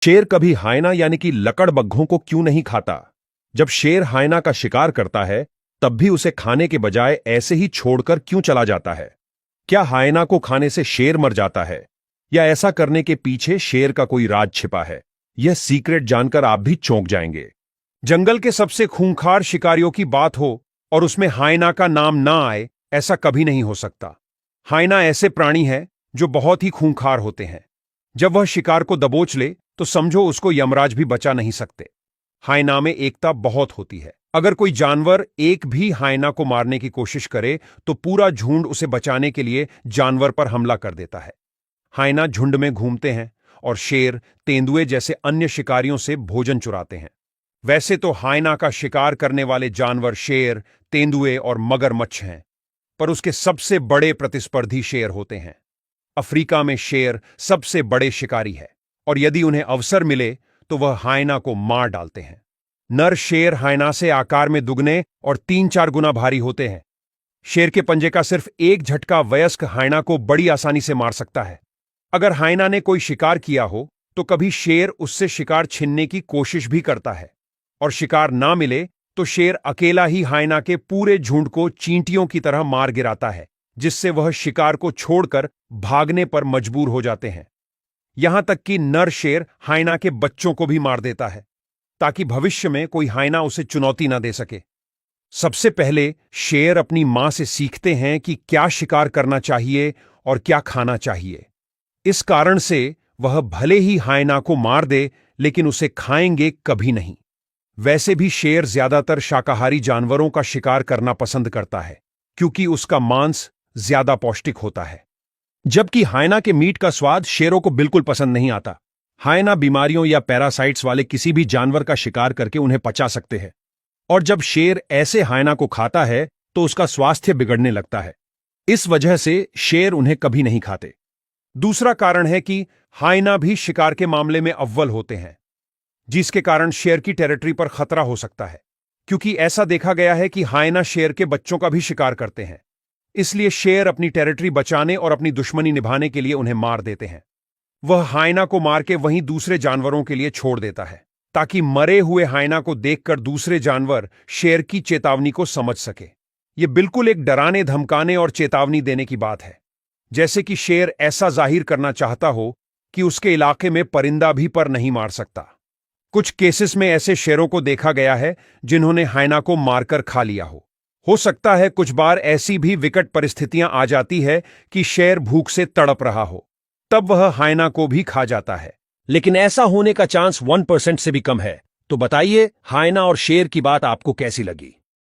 शेर कभी हायना यानी कि लकड़बग्घों को क्यों नहीं खाता? जब शेर हायना का शिकार करता है तब भी उसे खाने के बजाय ऐसे ही छोड़कर क्यों चला जाता है? क्या हायना को खाने से शेर मर जाता है या ऐसा करने के पीछे शेर का कोई राज छिपा है? यह सीक्रेट जानकर आप भी चौंक जाएंगे। जंगल के सबसे खूंखार शिकारियों की बात हो और उसमें हायना का नाम ना आए, ऐसा कभी नहीं हो सकता। हायना ऐसे प्राणी है जो बहुत ही खूंखार होते हैं। जब वह शिकार को दबोच ले तो समझो उसको यमराज भी बचा नहीं सकते। हायना में एकता बहुत होती है। अगर कोई जानवर एक भी हायना को मारने की कोशिश करे तो पूरा झुंड उसे बचाने के लिए जानवर पर हमला कर देता है। हायना झुंड में घूमते हैं और शेर, तेंदुए जैसे अन्य शिकारियों से भोजन चुराते हैं। वैसे तो हायना का शिकार करने वाले जानवर शेर, तेंदुए और मगरमच्छ हैं, पर उसके सबसे बड़े प्रतिस्पर्धी शेर होते हैं। अफ्रीका में शेर सबसे बड़े शिकारी है और यदि उन्हें अवसर मिले तो वह हायना को मार डालते हैं। नर शेर हायना से आकार में दुगने और 3-4 गुना भारी होते हैं। शेर के पंजे का सिर्फ एक झटका वयस्क हायना को बड़ी आसानी से मार सकता है। अगर हायना ने कोई शिकार किया हो तो कभी शेर उससे शिकार छीनने की कोशिश भी करता है और शिकार ना मिले तो शेर अकेला ही हायना के पूरे झुंड को चींटियों की तरह मार गिराता है, जिससे वह शिकार को छोड़कर भागने पर मजबूर हो जाते हैं। यहां तक कि नर शेर हायना के बच्चों को भी मार देता है ताकि भविष्य में कोई हायना उसे चुनौती न दे सके। सबसे पहले शेर अपनी मां से सीखते हैं कि क्या शिकार करना चाहिए और क्या खाना चाहिए। इस कारण से वह भले ही हायना को मार दे लेकिन उसे खाएंगे कभी नहीं। वैसे भी शेर ज्यादातर शाकाहारी जानवरों का शिकार करना पसंद करता है क्योंकि उसका मांस ज्यादा पौष्टिक होता है, जबकि हायना के मीट का स्वाद शेरों को बिल्कुल पसंद नहीं आता। हायना बीमारियों या पैरासाइट्स वाले किसी भी जानवर का शिकार करके उन्हें पचा सकते हैं और जब शेर ऐसे हायना को खाता है तो उसका स्वास्थ्य बिगड़ने लगता है। इस वजह से शेर उन्हें कभी नहीं खाते। दूसरा कारण है कि हायना भी शिकार के मामले में अव्वल होते हैं, जिसके कारण शेर की टेरिटरी पर खतरा हो सकता है, क्योंकि ऐसा देखा गया है कि हायना शेर के बच्चों का भी शिकार करते हैं। इसलिए शेर अपनी टेरिटरी बचाने और अपनी दुश्मनी निभाने के लिए उन्हें मार देते हैं। वह हायना को मार के वहीं दूसरे जानवरों के लिए छोड़ देता है ताकि मरे हुए हायना को देखकर दूसरे जानवर शेर की चेतावनी को समझ सके। यह बिल्कुल एक डराने, धमकाने और चेतावनी देने की बात है, जैसे कि शेर ऐसा जाहिर करना चाहता हो कि उसके इलाके में परिंदा भी पर नहीं मार सकता। कुछ केसेस में ऐसे शेरों को देखा गया है जिन्होंने हायना को मारकर खा लिया हो सकता है कुछ बार ऐसी भी विकट परिस्थितियां आ जाती है कि शेर भूख से तड़प रहा हो, तब वह हायना को भी खा जाता है, लेकिन ऐसा होने का चांस 1% से भी कम है। तो बताइए, हायना और शेर की बात आपको कैसी लगी?